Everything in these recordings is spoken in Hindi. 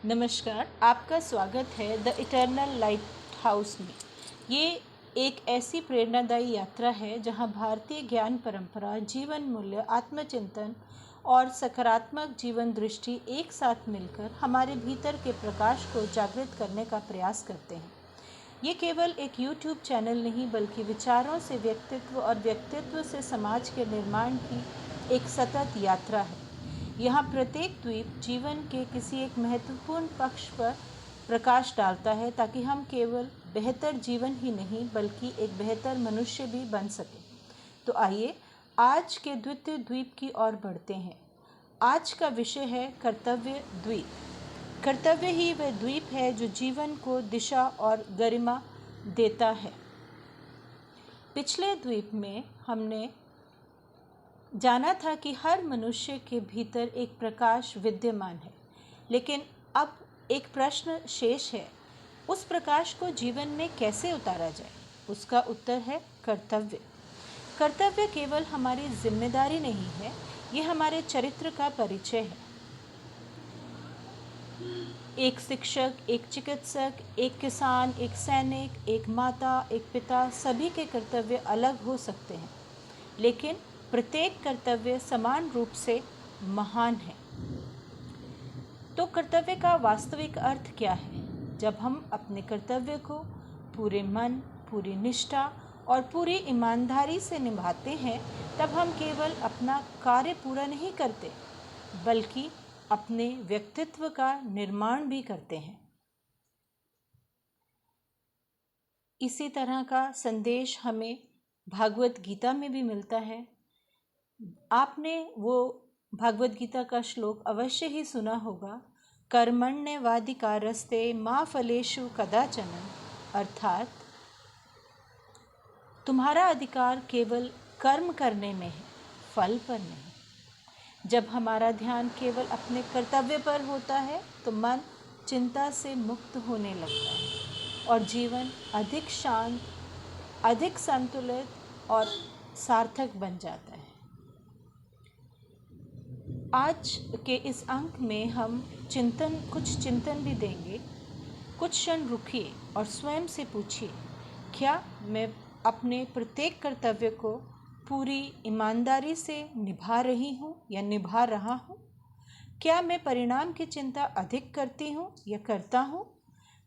नमस्कार, आपका स्वागत है द इटर्नल लाइट हाउस में। ये एक ऐसी प्रेरणादायी यात्रा है जहां भारतीय ज्ञान परंपरा, जीवन मूल्य, आत्मचिंतन और सकारात्मक जीवन दृष्टि एक साथ मिलकर हमारे भीतर के प्रकाश को जागृत करने का प्रयास करते हैं। ये केवल एक YouTube चैनल नहीं बल्कि विचारों से व्यक्तित्व और व्यक्तित्व से समाज के निर्माण की एक सतत यात्रा है। यहाँ प्रत्येक द्वीप जीवन के किसी एक महत्वपूर्ण पक्ष पर प्रकाश डालता है ताकि हम केवल बेहतर जीवन ही नहीं बल्कि एक बेहतर मनुष्य भी बन सकें। तो आइए आज के द्वितीय द्वीप की ओर बढ़ते हैं। आज का विषय है कर्तव्य द्वीप। कर्तव्य ही वह द्वीप है जो जीवन को दिशा और गरिमा देता है। पिछले द्वीप में हमने जाना था कि हर मनुष्य के भीतर एक प्रकाश विद्यमान है, लेकिन अब एक प्रश्न शेष है, उस प्रकाश को जीवन में कैसे उतारा जाए? उसका उत्तर है कर्तव्य। कर्तव्य केवल हमारी जिम्मेदारी नहीं है, ये हमारे चरित्र का परिचय है। एक शिक्षक, एक चिकित्सक, एक किसान, एक सैनिक, एक माता, एक पिता, सभी के कर्तव्य अलग हो सकते हैं, लेकिन प्रत्येक कर्तव्य समान रूप से महान है। तो कर्तव्य का वास्तविक अर्थ क्या है? जब हम अपने कर्तव्य को पूरे मन, पूरी निष्ठा और पूरी ईमानदारी से निभाते हैं, तब हम केवल अपना कार्य पूरा नहीं करते, बल्कि अपने व्यक्तित्व का निर्माण भी करते हैं। इसी तरह का संदेश हमें भागवत गीता में भी मिलता है। आपने वो भागवत गीता का श्लोक अवश्य ही सुना होगा, कर्मण्येवाधिकारस्ते मा फलेषु कदाचन, अर्थात तुम्हारा अधिकार केवल कर्म करने में है, फल पर नहीं। जब हमारा ध्यान केवल अपने कर्तव्य पर होता है तो मन चिंता से मुक्त होने लगता है और जीवन अधिक शांत, अधिक संतुलित और सार्थक बन जाता है। आज के इस अंक में हम कुछ चिंतन भी देंगे। कुछ क्षण रुकिए और स्वयं से पूछिए, क्या मैं अपने प्रत्येक कर्तव्य को पूरी ईमानदारी से निभा रही हूँ या निभा रहा हूँ? क्या मैं परिणाम की चिंता अधिक करती हूँ या करता हूँ,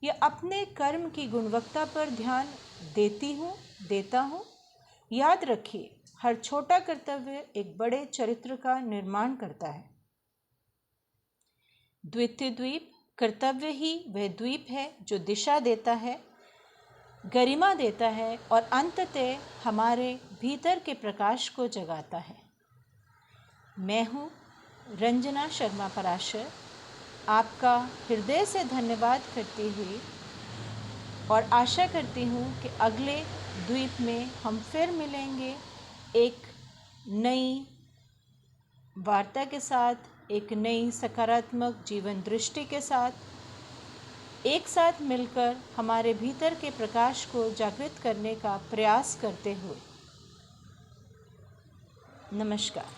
या अपने कर्म की गुणवत्ता पर ध्यान देता हूँ? याद रखिए, हर छोटा कर्तव्य एक बड़े चरित्र का निर्माण करता है। द्वितीय द्वीप, कर्तव्य ही वह द्वीप है जो दिशा देता है, गरिमा देता है और अंततः हमारे भीतर के प्रकाश को जगाता है। मैं हूँ रंजना शर्मा पराशर, आपका हृदय से धन्यवाद करती हुई और आशा करती हूँ कि अगले द्वीप में हम फिर मिलेंगे एक नई वार्ता के साथ, एक नई सकारात्मक जीवन दृष्टि के साथ, एक साथ मिलकर हमारे भीतर के प्रकाश को जागृत करने का प्रयास करते हुए। नमस्कार।